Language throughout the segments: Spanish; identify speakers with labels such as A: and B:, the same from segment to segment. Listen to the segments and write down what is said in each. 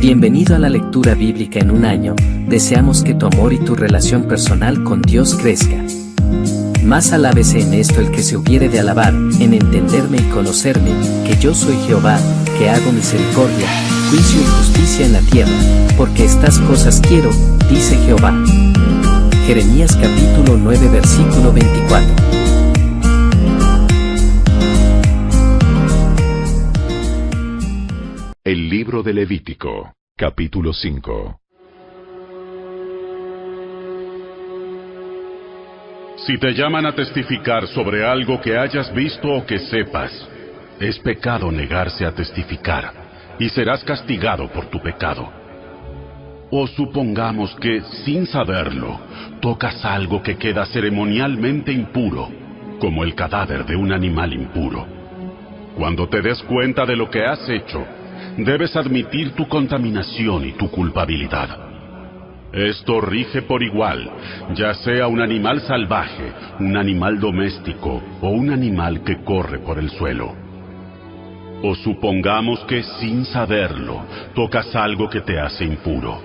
A: Bienvenido a la lectura bíblica en un año. Deseamos que tu amor y tu relación personal con Dios crezca. Más alábese en esto el que se hubiere de alabar, en entenderme y conocerme, que yo soy Jehová, que hago misericordia, juicio y justicia en la tierra, porque estas cosas quiero, dice Jehová. Jeremías capítulo 9 versículo 24.
B: El libro de Levítico, capítulo 5.
C: Si te llaman a testificar sobre algo que hayas visto o que sepas, es pecado negarse a testificar, y serás castigado por tu pecado. O supongamos que, sin saberlo, tocas algo que queda ceremonialmente impuro, como el cadáver de un animal impuro. Cuando te des cuenta de lo que has hecho, debes admitir tu contaminación y tu culpabilidad. Esto rige por igual, ya sea un animal salvaje, un animal doméstico o un animal que corre por el suelo. O supongamos que sin saberlo, tocas algo que te hace impuro.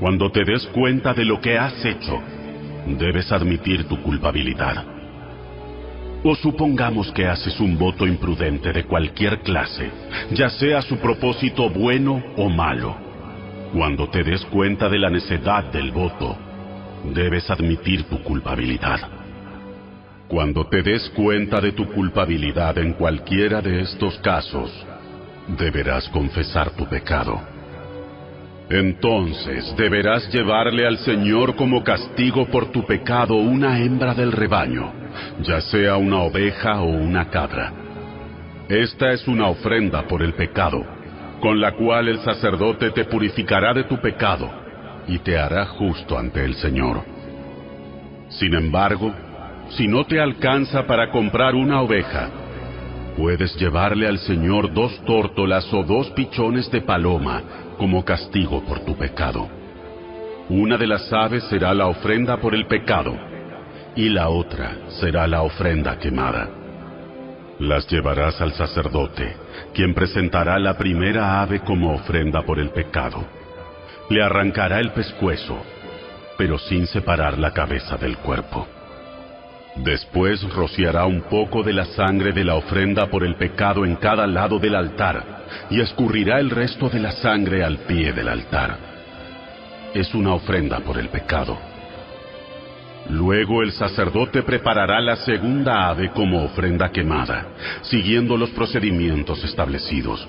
C: Cuando te des cuenta de lo que has hecho, debes admitir tu culpabilidad. O supongamos que haces un voto imprudente de cualquier clase, ya sea su propósito bueno o malo. Cuando te des cuenta de la necedad del voto, debes admitir tu culpabilidad. Cuando te des cuenta de tu culpabilidad en cualquiera de estos casos, deberás confesar tu pecado. Entonces deberás llevarle al Señor como castigo por tu pecado una hembra del rebaño, ya sea una oveja o una cabra. Esta es una ofrenda por el pecado, con la cual el sacerdote te purificará de tu pecado y te hará justo ante el Señor. Sin embargo, si no te alcanza para comprar una oveja, puedes llevarle al Señor 2 tórtolas o 2 pichones de paloma como castigo por tu pecado. Una de las aves será la ofrenda por el pecado, y la otra será la ofrenda quemada. Las llevarás al sacerdote, quien presentará la primera ave como ofrenda por el pecado. Le arrancará el pescuezo, pero sin separar la cabeza del cuerpo. Después rociará un poco de la sangre de la ofrenda por el pecado en cada lado del altar, y escurrirá el resto de la sangre al pie del altar. Es una ofrenda por el pecado. Luego el sacerdote preparará la segunda ave como ofrenda quemada, siguiendo los procedimientos establecidos.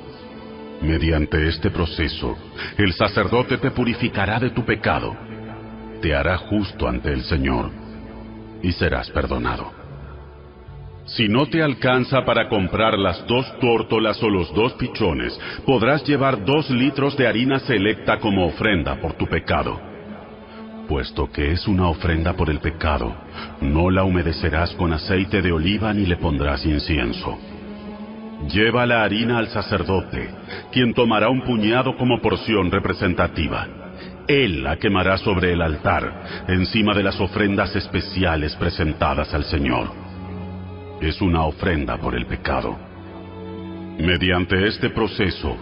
C: Mediante este proceso, el sacerdote te purificará de tu pecado, te hará justo ante el Señor, y serás perdonado. Si no te alcanza para comprar las 2 tórtolas o los 2 pichones, podrás llevar 2 litros de harina selecta como ofrenda por tu pecado. Puesto que es una ofrenda por el pecado, no la humedecerás con aceite de oliva ni le pondrás incienso. Lleva la harina al sacerdote, quien tomará un puñado como porción representativa. Él la quemará sobre el altar, encima de las ofrendas especiales presentadas al Señor. Es una ofrenda por el pecado. Mediante este proceso,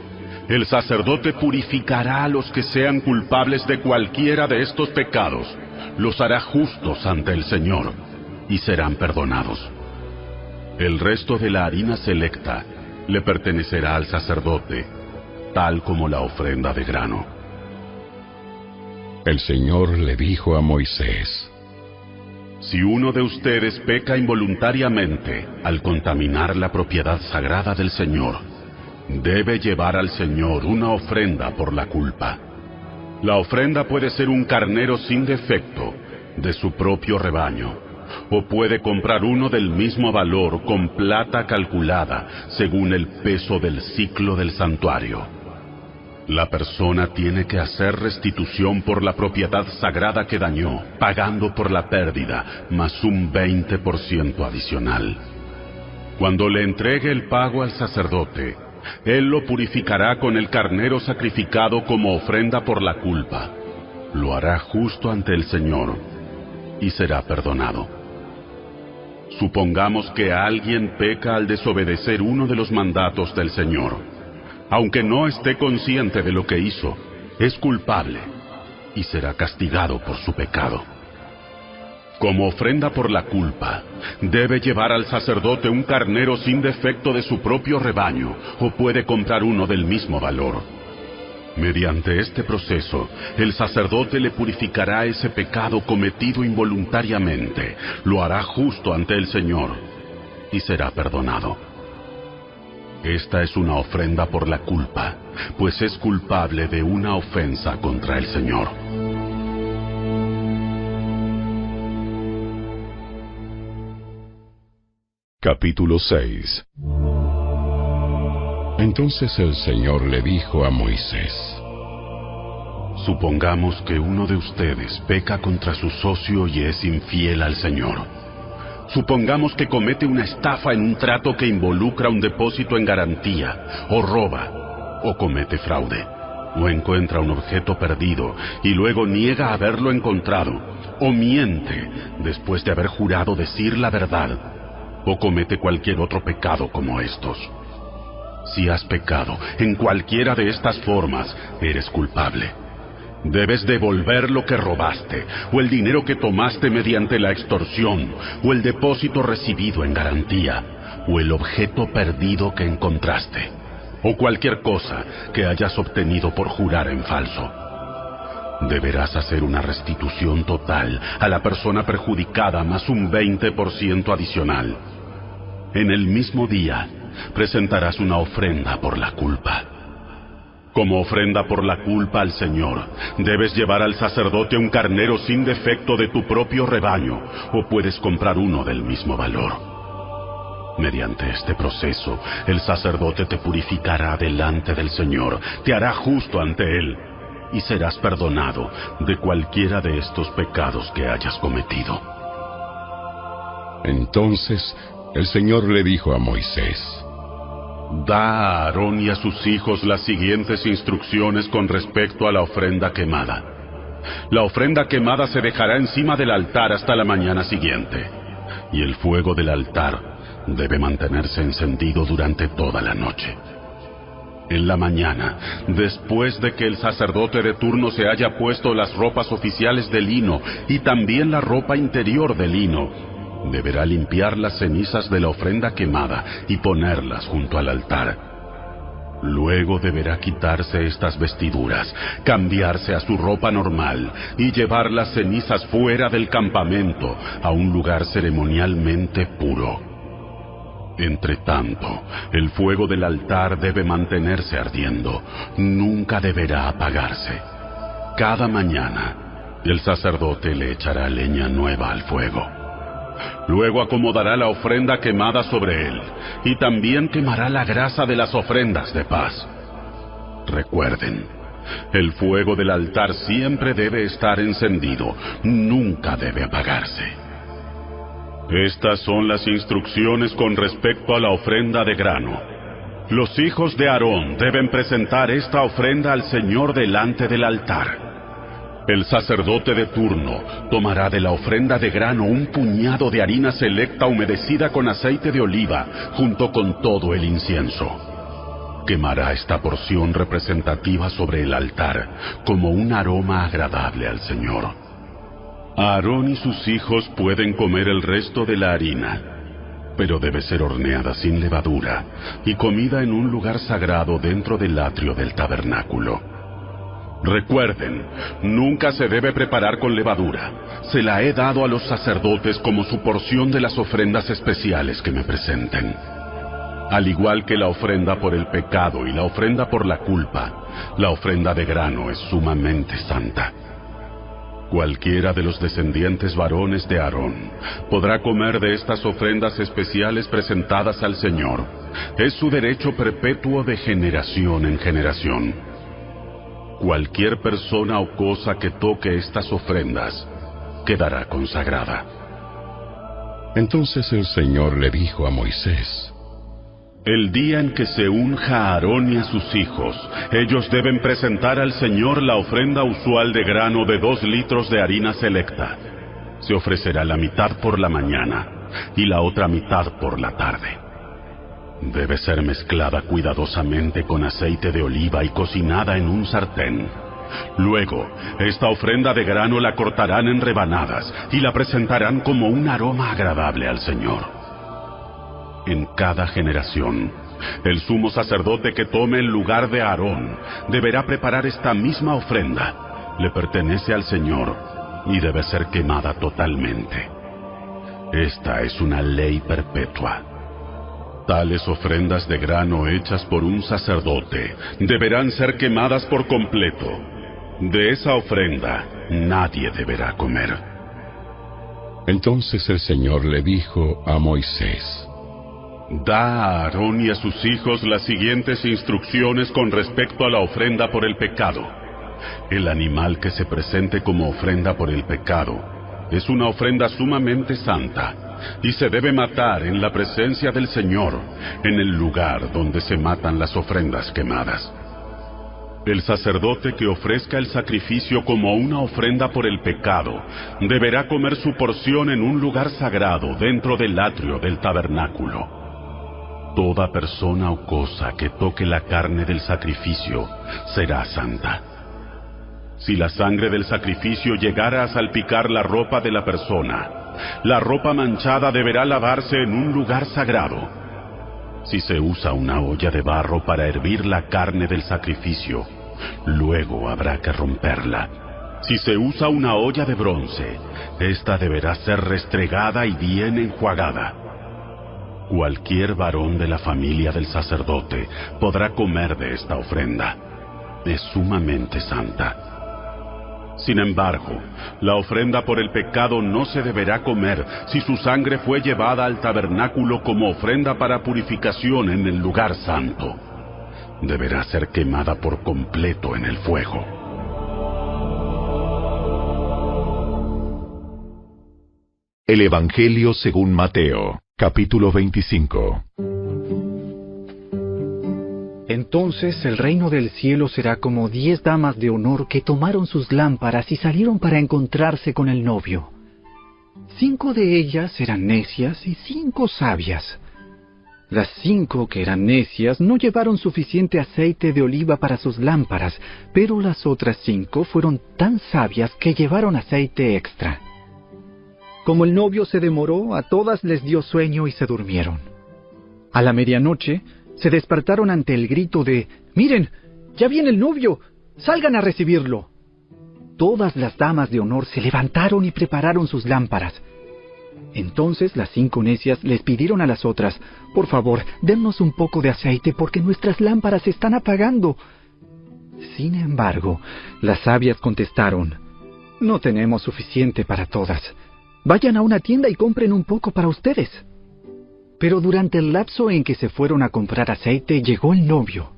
C: el sacerdote purificará a los que sean culpables de cualquiera de estos pecados, los hará justos ante el Señor, y serán perdonados. El resto de la harina selecta le pertenecerá al sacerdote, tal como la ofrenda de grano.
B: El Señor le dijo a Moisés:
C: Si uno de ustedes peca involuntariamente al contaminar la propiedad sagrada del Señor, debe llevar al Señor una ofrenda por la culpa. La ofrenda puede ser un carnero sin defecto, de su propio rebaño, o puede comprar uno del mismo valor con plata calculada según el peso del siclo del santuario. La persona tiene que hacer restitución por la propiedad sagrada que dañó, pagando por la pérdida, más un 20% adicional. Cuando le entregue el pago al sacerdote, él lo purificará con el carnero sacrificado como ofrenda por la culpa. Lo hará justo ante el Señor, y será perdonado. Supongamos que alguien peca al desobedecer uno de los mandatos del Señor. aunque no esté consciente de lo que hizo, es culpable y será castigado por su pecado. Como ofrenda por la culpa, debe llevar al sacerdote un carnero sin defecto de su propio rebaño, o puede comprar uno del mismo valor. Mediante este proceso, el sacerdote le purificará ese pecado cometido involuntariamente, lo hará justo ante el Señor y será perdonado. Esta es una ofrenda por la culpa, pues es culpable de una ofensa contra el Señor.
B: Capítulo 6. Entonces el Señor le dijo a Moisés:
C: Supongamos que uno de ustedes peca contra su socio y es infiel al Señor. Supongamos que comete una estafa en un trato que involucra un depósito en garantía, o roba, o comete fraude, o encuentra un objeto perdido y luego niega haberlo encontrado, o miente después de haber jurado decir la verdad, o comete cualquier otro pecado como estos. Si has pecado en cualquiera de estas formas, eres culpable. Debes devolver lo que robaste, o el dinero que tomaste mediante la extorsión, o el depósito recibido en garantía, o el objeto perdido que encontraste, o cualquier cosa que hayas obtenido por jurar en falso. Deberás hacer una restitución total a la persona perjudicada más un 20% adicional. En el mismo día, presentarás una ofrenda por la culpa. Como ofrenda por la culpa al Señor, debes llevar al sacerdote un carnero sin defecto de tu propio rebaño, o puedes comprar uno del mismo valor. Mediante este proceso, el sacerdote te purificará delante del Señor, te hará justo ante Él, y serás perdonado de cualquiera de estos pecados que hayas cometido.
B: Entonces el Señor le dijo a Moisés:
C: Da a Aarón y a sus hijos las siguientes instrucciones con respecto a la ofrenda quemada. La ofrenda quemada se dejará encima del altar hasta la mañana siguiente, y el fuego del altar debe mantenerse encendido durante toda la noche. En la mañana, después de que el sacerdote de turno se haya puesto las ropas oficiales de lino y también la ropa interior de lino, deberá limpiar las cenizas de la ofrenda quemada y ponerlas junto al altar. Luego deberá quitarse estas vestiduras, cambiarse a su ropa normal y llevar las cenizas fuera del campamento a un lugar ceremonialmente puro. Entre tanto, el fuego del altar debe mantenerse ardiendo, nunca deberá apagarse. Cada mañana, el sacerdote le echará leña nueva al fuego. Luego acomodará la ofrenda quemada sobre él, y también quemará la grasa de las ofrendas de paz. Recuerden, el fuego del altar siempre debe estar encendido, nunca debe apagarse. Estas son las instrucciones con respecto a la ofrenda de grano. Los hijos de Aarón deben presentar esta ofrenda al Señor delante del altar. El sacerdote de turno tomará de la ofrenda de grano un puñado de harina selecta humedecida con aceite de oliva, junto con todo el incienso. Quemará esta porción representativa sobre el altar, como un aroma agradable al Señor. Aarón y sus hijos pueden comer el resto de la harina, pero debe ser horneada sin levadura y comida en un lugar sagrado dentro del atrio del tabernáculo. Recuerden, nunca se debe preparar con levadura. Se la he dado a los sacerdotes como su porción de las ofrendas especiales que me presenten. Al igual que la ofrenda por el pecado y la ofrenda por la culpa, la ofrenda de grano es sumamente santa. Cualquiera de los descendientes varones de Aarón podrá comer de estas ofrendas especiales presentadas al Señor. Es su derecho perpetuo de generación en generación. Cualquier persona o cosa que toque estas ofrendas quedará consagrada.
B: Entonces el Señor le dijo a Moisés:
C: El día en que se unja a Aarón y a sus hijos, ellos deben presentar al Señor la ofrenda usual de grano de 2 litros de harina selecta. Se ofrecerá la mitad por la mañana y la otra mitad por la tarde. Debe ser mezclada cuidadosamente con aceite de oliva y cocinada en un sartén. Luego, esta ofrenda de grano la cortarán en rebanadas y la presentarán como un aroma agradable al Señor. En cada generación, el sumo sacerdote que tome el lugar de Aarón deberá preparar esta misma ofrenda. Le pertenece al Señor y debe ser quemada totalmente. Esta es una ley perpetua. Tales ofrendas de grano hechas por un sacerdote deberán ser quemadas por completo. De esa ofrenda nadie deberá comer.
B: Entonces el Señor le dijo a Moisés:
C: Da a Aarón y a sus hijos las siguientes instrucciones con respecto a la ofrenda por el pecado. El animal que se presente como ofrenda por el pecado es una ofrenda sumamente santa y se debe matar en la presencia del Señor, en el lugar donde se matan las ofrendas quemadas. El sacerdote que ofrezca el sacrificio como una ofrenda por el pecado deberá comer su porción en un lugar sagrado dentro del atrio del tabernáculo. Toda persona o cosa que toque la carne del sacrificio será santa. Si la sangre del sacrificio llegara a salpicar la ropa de la persona, la ropa manchada deberá lavarse en un lugar sagrado. Si se usa una olla de barro para hervir la carne del sacrificio, luego habrá que romperla. Si se usa una olla de bronce, esta deberá ser restregada y bien enjuagada. Cualquier varón de la familia del sacerdote podrá comer de esta ofrenda. Es sumamente santa. Sin embargo, la ofrenda por el pecado no se deberá comer si su sangre fue llevada al tabernáculo como ofrenda para purificación en el lugar santo. Deberá ser quemada por completo en el fuego.
B: El Evangelio según Mateo, capítulo 25.
D: Entonces el reino del cielo será como 10 damas de honor que tomaron sus lámparas y salieron para encontrarse con el novio. 5 de ellas eran necias y 5 sabias. Las 5 que eran necias no llevaron suficiente aceite de oliva para sus lámparas, pero las otras 5 fueron tan sabias que llevaron aceite extra. Como el novio se demoró, a todas les dio sueño y se durmieron. A la medianoche, se despertaron ante el grito de «¡Miren! ¡Ya viene el novio! ¡Salgan a recibirlo!». Todas las damas de honor se levantaron y prepararon sus lámparas. Entonces las 5 necias les pidieron a las otras «Por favor, dennos un poco de aceite porque nuestras lámparas se están apagando». Sin embargo, las sabias contestaron «No tenemos suficiente para todas. Vayan a una tienda y compren un poco para ustedes». Pero durante el lapso en que se fueron a comprar aceite, llegó el novio.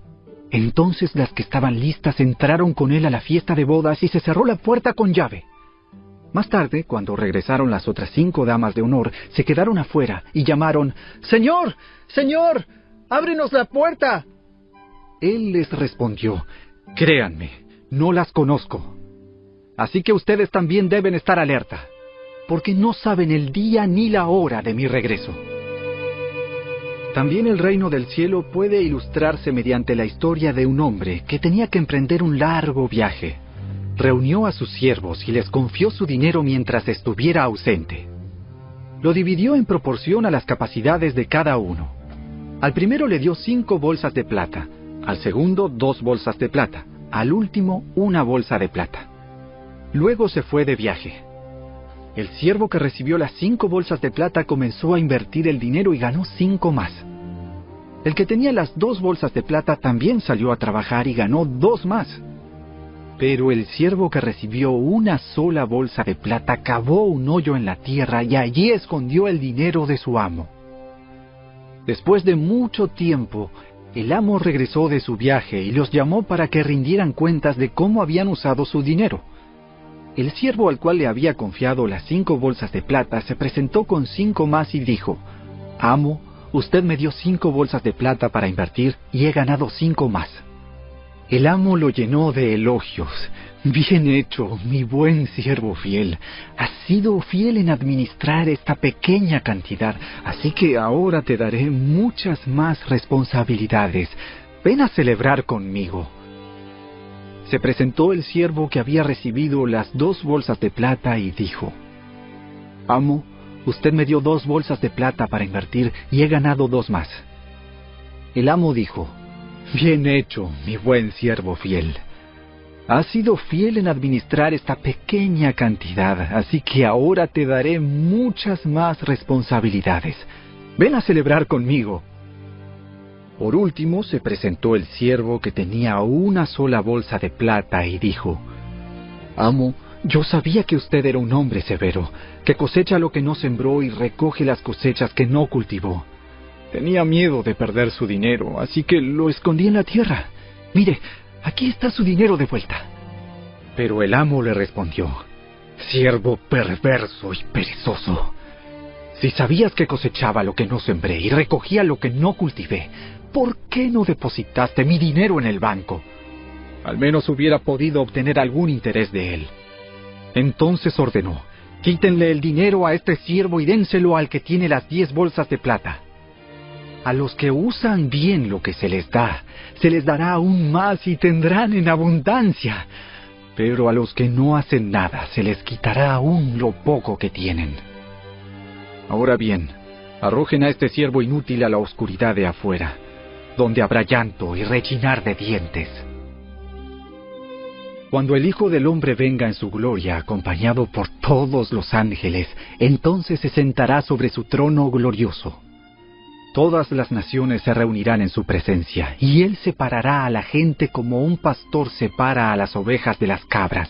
D: Entonces las que estaban listas entraron con él a la fiesta de bodas y se cerró la puerta con llave. Más tarde, cuando regresaron las otras 5 damas de honor, se quedaron afuera y llamaron «¡Señor! ¡Señor! ¡Ábrenos la puerta!». Él les respondió «Créanme, no las conozco. Así que ustedes también deben estar alerta, porque no saben el día ni la hora de mi regreso». También el reino del cielo puede ilustrarse mediante la historia de un hombre que tenía que emprender un largo viaje. Reunió a sus siervos y les confió su dinero mientras estuviera ausente. Lo dividió en proporción a las capacidades de cada uno. Al primero le dio 5 bolsas de plata, al segundo 2 bolsas de plata, al último 1 bolsa de plata. Luego se fue de viaje. El siervo que recibió las 5 bolsas de plata comenzó a invertir el dinero y ganó 5 más. El que tenía las 2 bolsas de plata también salió a trabajar y ganó 2 más. Pero el siervo que recibió 1 sola bolsa de plata cavó un hoyo en la tierra y allí escondió el dinero de su amo. Después de mucho tiempo, el amo regresó de su viaje y los llamó para que rindieran cuentas de cómo habían usado su dinero. El siervo al cual le había confiado las 5 bolsas de plata se presentó con 5 más y dijo: «Amo, usted me dio 5 bolsas de plata para invertir y he ganado 5 más». El amo lo llenó de elogios. Bien hecho, mi buen siervo fiel. Has sido fiel en administrar esta pequeña cantidad, así que ahora te daré muchas más responsabilidades. Ven a celebrar conmigo. Se presentó el siervo que había recibido las 2 bolsas de plata y dijo: Amo, usted me dio 2 bolsas de plata para invertir y he ganado 2 más. El amo dijo: Bien hecho, mi buen siervo fiel. Has sido fiel en administrar esta pequeña cantidad, así que ahora te daré muchas más responsabilidades. Ven a celebrar conmigo. Por último se presentó el siervo que tenía 1 sola bolsa de plata y dijo: Amo, yo sabía que usted era un hombre severo, que cosecha lo que no sembró y recoge las cosechas que no cultivó. Tenía miedo de perder su dinero, así que lo escondí en la tierra. Mire, aquí está su dinero de vuelta. Pero el amo le respondió: Siervo perverso y perezoso. Si sabías que cosechaba lo que no sembré y recogía lo que no cultivé, ¿por qué no depositaste mi dinero en el banco? Al menos hubiera podido obtener algún interés de él. Entonces ordenó: Quítenle el dinero a este siervo y dénselo al que tiene las 10 bolsas de plata. A los que usan bien lo que se les dará aún más y tendrán en abundancia. Pero a los que no hacen nada, se les quitará aún lo poco que tienen. Ahora bien, arrojen a este siervo inútil a la oscuridad de afuera, donde habrá llanto y rechinar de dientes. Cuando el Hijo del Hombre venga en su gloria, acompañado por todos los ángeles, entonces se sentará sobre su trono glorioso. Todas las naciones se reunirán en su presencia, y él separará a la gente como un pastor separa a las ovejas de las cabras.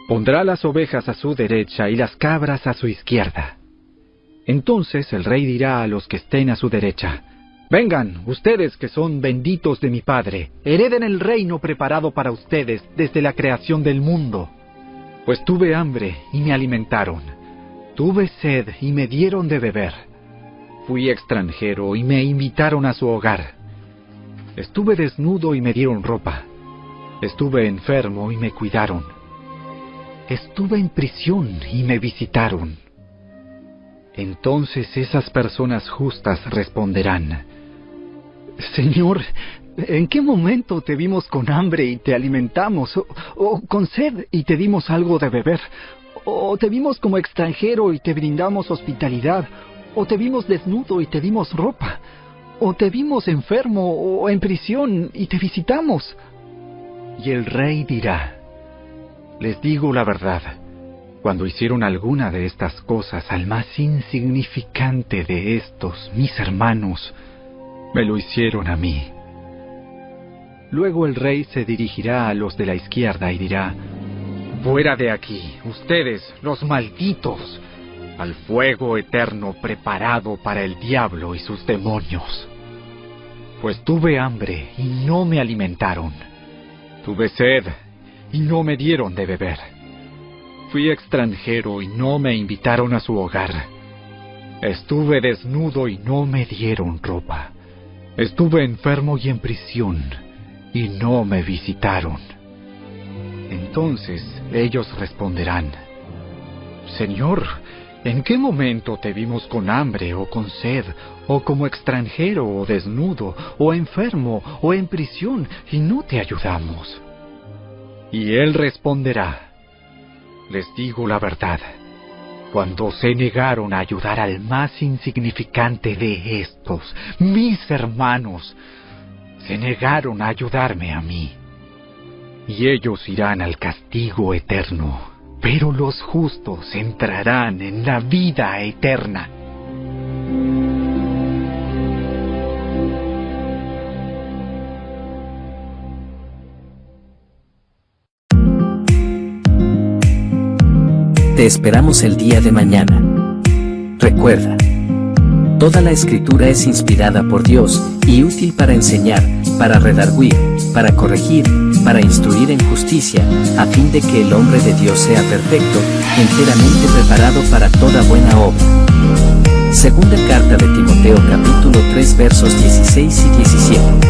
D: Pondrá las ovejas a su derecha y las cabras a su izquierda. Entonces el rey dirá a los que estén a su derecha: Vengan, ustedes que son benditos de mi Padre, hereden el reino preparado para ustedes desde la creación del mundo. Pues tuve hambre y me alimentaron, tuve sed y me dieron de beber. Fui extranjero y me invitaron a su hogar. Estuve desnudo y me dieron ropa. Estuve enfermo y me cuidaron. Estuve en prisión y me visitaron. Entonces esas personas justas responderán: Señor, ¿en qué momento te vimos con hambre y te alimentamos? ¿O con sed y te dimos algo de beber? ¿O te vimos como extranjero y te brindamos hospitalidad? ¿O te vimos desnudo y te dimos ropa? ¿O te vimos enfermo o en prisión y te visitamos? Y el rey dirá: Les digo la verdad, cuando hicieron alguna de estas cosas al más insignificante de estos, mis hermanos, me lo hicieron a mí. Luego el rey se dirigirá a los de la izquierda y dirá: Fuera de aquí, ustedes, los malditos, al fuego eterno preparado para el diablo y sus demonios. Pues tuve hambre y no me alimentaron. Tuve sed y no me dieron de beber. Fui extranjero y no me invitaron a su hogar. Estuve desnudo y no me dieron ropa. Estuve enfermo y en prisión y no me visitaron. Entonces ellos responderán: Señor, ¿en qué momento te vimos con hambre o con sed, o como extranjero o desnudo, o enfermo o en prisión, y no te ayudamos? Y él responderá: Les digo la verdad, cuando se negaron a ayudar al más insignificante de estos, mis hermanos, se negaron a ayudarme a mí. Y ellos irán al castigo eterno, pero los justos entrarán en la vida eterna.
A: Te esperamos el día de mañana. Recuerda, toda la escritura es inspirada por Dios y útil para enseñar, para redarguir, para corregir, para instruir en justicia, a fin de que el hombre de Dios sea perfecto, enteramente preparado para toda buena obra. Segunda carta de Timoteo capítulo 3 versos 16 y 17.